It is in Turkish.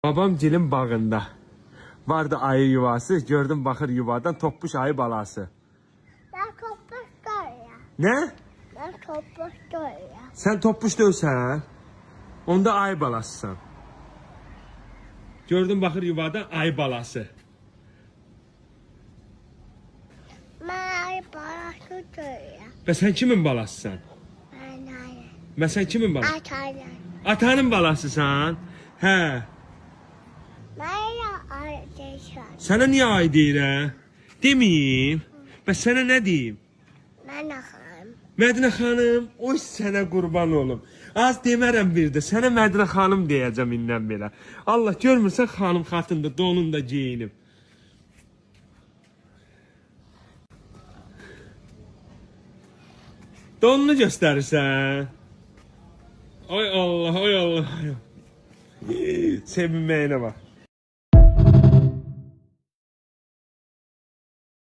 Babam cilin bağında. Vardı ayı yuvası, gördüm bakır yuvadan topmuş ayı balası. Ben topmuş ya. Ne? Ben topmuş ya. Sen topmuş dövsən. Onda ayı balasısan. Gördüm bakır yuvadan ayı balası. Ben ayı balası ya. Ve sen kimin balasısan? Ben ayı. Ve sen kimin balası? Atayım. Atanın balasısan. He. Ben ayı değişim. Sana niye ayı deyirəm? Demeyeyim. Ve sana ne diyeyim? Ben akım. Mədinə xanım, oy sənə qurban olum. Az demərəm bir də, sənə Mədinə xanım deyəcəm indən belə. Allah görmürsən xanım xatında, donunda geyinib. Donunu göstərirsən. Ay Allah, ay Allah. Sevinməyinə bax.